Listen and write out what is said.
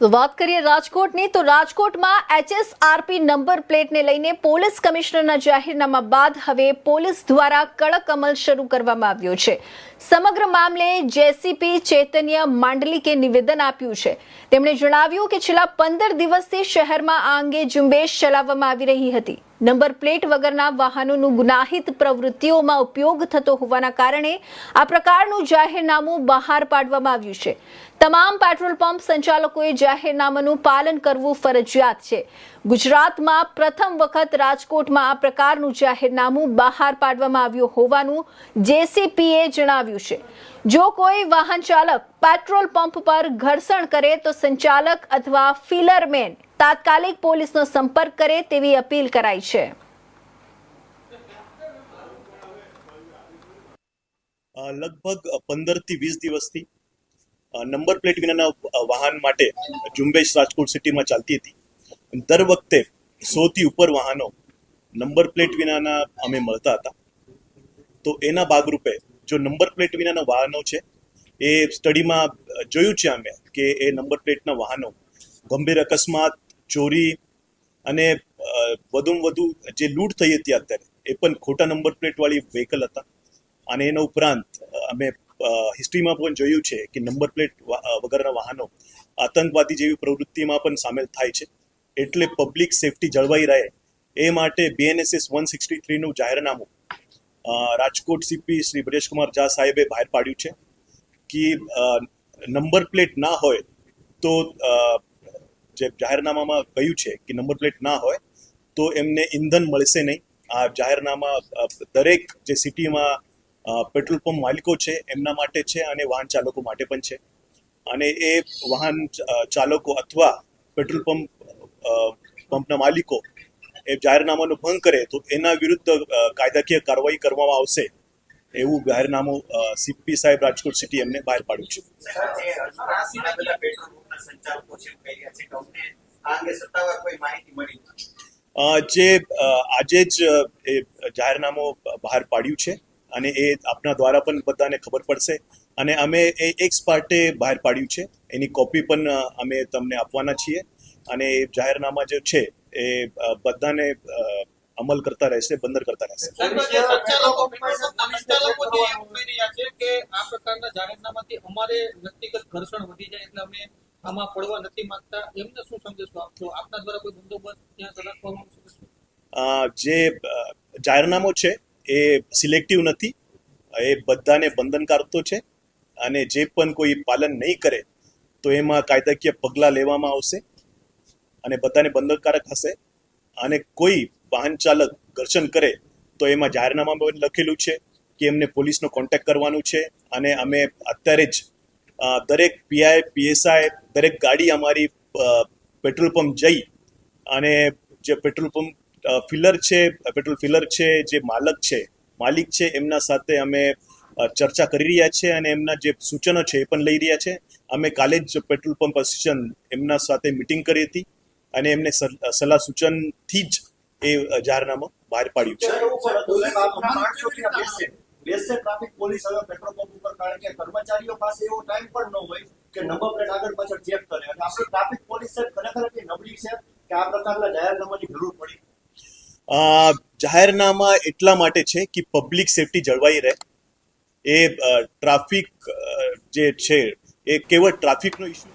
તો વાત કરીએ રાજકોટની તો રાજકોટમાં HSRP નંબર પ્લેટને લઈને પોલીસ કમિશનરના જાહેરનામા બાદ હવે પોલીસ દ્વારા કડક અમલ શરૂ કરવામાં આવ્યો છે। સમગ્ર મામલે જેસીપી ચૈતન્ય માંડલિકે નિવેદન આપ્યું છે। તેમણે જણાવ્યું કે છેલ્લા 15 દિવસથી શહેરમાં આ અંગે ઝુંબેશ ચલાવવામાં આવી રહી હતી। નંબર પ્લેટ વગરના વાહનોનું ગુનાહિત પ્રવૃત્તિઓમાં ઉપયોગ થતો હોવાના કારણે આ પ્રકારનું જાહેરનામું બહાર પાડવામાં આવ્યું છે। તમામ પેટ્રોલ પંપ સંચાલકોએ જાહેરનામાનું પાલન કરવું ફરજિયાત છે। ગુજરાતમાં પ્રથમ વખત રાજકોટમાં આ પ્રકારનું જાહેરનામું બહાર પાડવામાં આવ્યું હોવાનું જેસીપીએ જણાવ્યું છે। જો કોઈ વાહન ચાલક પેટ્રોલ પંપ પર ઘર્ષણ કરે તો સંચાલક અથવા ફિલરમેન તાત્કાલિક પોલીસનો સંપર્ક કરે તેવી અપીલ કરાઈ છે। લગભગ 15 થી 20 દિવસથી નંબર પ્લેટ વિનાના વાહન માટે ઝુંબેશ રાજકોટ સિટીમાં ચાલતી હતી। દર વખતે 100 થી ઉપર વાહનો નંબર પ્લેટ વિનાના અમે મળતા હતા। તો એના ભાગરૂપે જો નંબર પ્લેટ વિનાના વાહનો છે એ સ્ટડીમાં જોયું છે અમે કે એ નંબર પ્લેટના વાહનો ગંભીર અકસ્માત, ચોરી અને વધુમાં વધુ જે લૂંટ થઈ હતી અત્યારે એ પણ ખોટા નંબર પ્લેટ વાળી વ્હીકલ હતા। અને એના ઉપરાંત અમે હિસ્ટ્રીમાં પણ જોયું છે કે નંબર પ્લેટ વગરના વાહનો આતંકવાદી જેવી પ્રવૃત્તિમાં પણ સામેલ થાય છે। એટલે પબ્લિક સેફટી જળવાઈ રહે એ માટે BNSS 163 નું જાહેરનામું રાજકોટ સીપી શ્રી બ્રજેશકુમાર ઝા સાહેબે બહાર પાડ્યું છે કે નંબર પ્લેટ ના હોય તો જે જાહેરનામામાં કહ્યું છે કે નંબર પ્લેટ ના હોય તો એમને ઈંધણ મળશે નહીં। આ જાહેરનામા દરેક જે સિટીમાં પેટ્રોલ પંપ માલિકો છે એમના માટે છે અને વાહન ચાલકો માટે પણ છે। અને એ વાહન ચાલકો અથવા પેટ્રોલ પંપના માલિકો એ જાહેરનામાનો ભંગ કરે તો એના વિરુદ્ધ કાયદાકીય કાર્યવાહી કરવામાં આવશે એવું જાહેરનામું સીપી સાહેબ રાજકોટ સિટી એમને બહાર પાડ્યું છે। જે આજે જ એ જાહેરનામું બહાર પાડ્યું છે અને એ આપના દ્વારા પણ બધાને ખબર પડશે અને અમે એ એક્સ પાર્ટે બહાર પાડ્યું છે એની કોપી પણ અમે તમને આપવાના છીએ અને એ જાહેરનામા જે છે એ બધાને અમલ કરતા રહેશે, બંદર કરતા રહેશે। આમાં પડવા નથી માંગતા એમને શું સંદેશો આપશો? આપના દ્વારા કોઈ બંદોબસ્ત ત્યાં રાખવામાં આવશે? જે જાહેરનામું છે એ સિલેક્ટિવ નથી, એ બધાને બંધનકારક તો છે અને જે પણ કોઈ પાલન નહીં કરે તો એમાં કાયદાકીય પગલાં લેવામાં આવશે અને બધાને બંધનકારક હશે। અને કોઈ વાહન ચાલક ઘર્ષણ કરે તો એમાં જાહેરનામામાં લખેલું છે કે એમને પોલીસનો કોન્ટેક્ટ કરવાનું છે અને અમે અત્યારે જ દરેક પીઆઈ, PSI, દરેક ગાડી અમારી પેટ્રોલ પંપ જઈ અને જે પેટ્રોલ પંપ પેટ્રોલ ફિલર છે, જે માલિક છે એમના સાથે અમે ચર્ચા કરી રહ્યા છે અને એમના જે સૂચનો છે એ પણ લઈ રહ્યા છે। અમે કાલે જ પેટ્રોલ પંપ એસોસિએશન એમના સાથે મિટિંગ કરી હતી અને એમને સલાહ સૂચનથી જ એ જાહેરનામું બહાર પાડ્યું છે। ટ્રાફિક પોલીસ હવે પેટ્રોલ પંપ ઉપર કારણ કે કર્મચારીઓ પાસે એવો ટાઈમ પણ ન હોય કે નંબર પ્લેટ આગળ પાછળ ચેક કરે અને આપણી ટ્રાફિક પોલીસ ખરેખર એટલી નબળી છે કે આ પ્રકારના જાહેરનામાની જરૂર પડી। જાહેરનામા એટલા માટે છે કે પબ્લિક સેફટી જળવાઈ રહે। એ ટ્રાફિક જે છે એ કેવળ ટ્રાફિકનો ઇસ્યુ